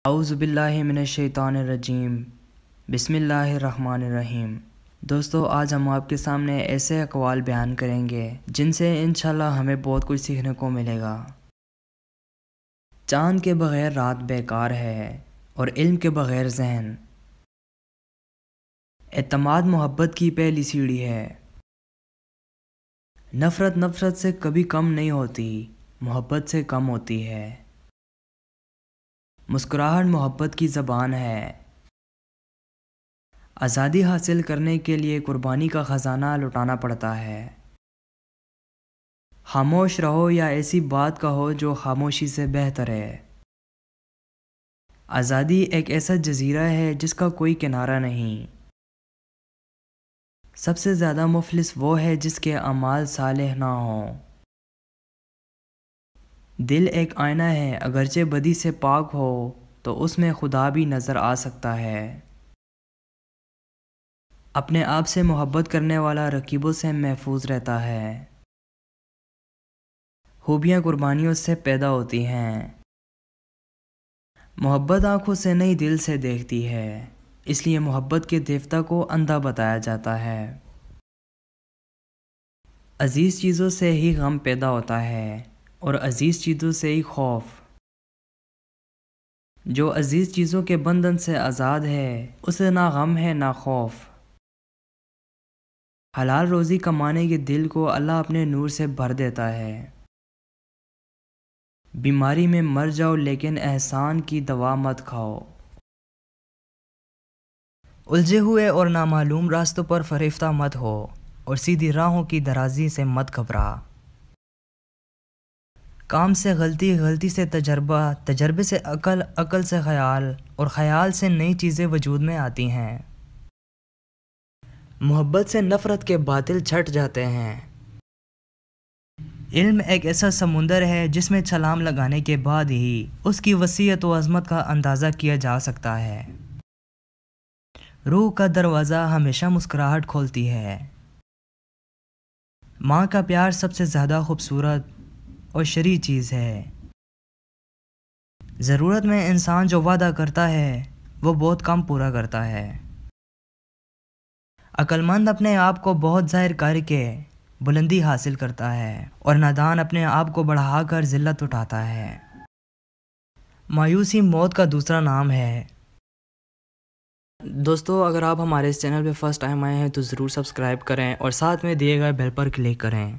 اعوذ باللہ من الشیطان الرجیم، بسم اللہ الرحمن الرحیم۔ دوستو، آج ہم آپ کے سامنے ایسے اقوال بیان کریں گے جن سے انشاءاللہ ہمیں بہت کچھ سیکھنے کو ملے گا۔ چاند کے بغیر رات بیکار ہے اور علم کے بغیر ذہن۔ اعتماد محبت کی پہلی سیڑھی ہے۔ نفرت سے کبھی کم نہیں ہوتی، محبت سے کم ہوتی ہے۔ مسکراہٹ محبت کی زبان ہے۔ آزادی حاصل کرنے کے لیے قربانی کا خزانہ لٹانا پڑتا ہے۔ خاموش رہو یا ایسی بات کہو جو خاموشی سے بہتر ہے۔ آزادی ایک ایسا جزیرہ ہے جس کا کوئی کنارہ نہیں۔ سب سے زیادہ مفلس وہ ہے جس کے اعمال صالح نہ ہوں۔ دل ایک آئینہ ہے، اگرچہ بدی سے پاک ہو تو اس میں خدا بھی نظر آ سکتا ہے۔ اپنے آپ سے محبت کرنے والا رقیبوں سے محفوظ رہتا ہے۔ خوبیاں قربانیوں سے پیدا ہوتی ہیں۔ محبت آنکھوں سے نہیں دل سے دیکھتی ہے، اس لیے محبت کے دیوتا کو اندھا بتایا جاتا ہے۔ عزیز چیزوں سے ہی غم پیدا ہوتا ہے اور عزیز چیزوں سے ہی خوف۔ جو عزیز چیزوں کے بندھن سے آزاد ہے اسے نہ غم ہے نہ خوف۔ حلال روزی کمانے کے دل کو اللہ اپنے نور سے بھر دیتا ہے۔ بیماری میں مر جاؤ لیکن احسان کی دوا مت کھاؤ۔ الجھے ہوئے اور نامعلوم راستوں پر فریفتہ مت ہو اور سیدھی راہوں کی درازی سے مت گھبرا۔ کام سے غلطی، غلطی سے تجربہ، تجربے سے عقل، عقل سے خیال اور خیال سے نئی چیزیں وجود میں آتی ہیں۔ محبت سے نفرت کے باطل چھٹ جاتے ہیں۔ علم ایک ایسا سمندر ہے جس میں چھلانگ لگانے کے بعد ہی اس کی وسعت و عظمت کا اندازہ کیا جا سکتا ہے۔ روح کا دروازہ ہمیشہ مسکراہٹ کھولتی ہے۔ ماں کا پیار سب سے زیادہ خوبصورت اور شرعی چیز ہے۔ ضرورت میں انسان جو وعدہ کرتا ہے وہ بہت کم پورا کرتا ہے۔ عقل مند اپنے آپ کو بہت ظاہر کر کے بلندی حاصل کرتا ہے اور نادان اپنے آپ کو بڑھا کر ذلت اٹھاتا ہے۔ مایوسی موت کا دوسرا نام ہے۔ دوستو، اگر آپ ہمارے اس چینل پہ فرسٹ ٹائم آئے ہیں تو ضرور سبسکرائب کریں اور ساتھ میں دیے گئے بیل پر کلک کریں۔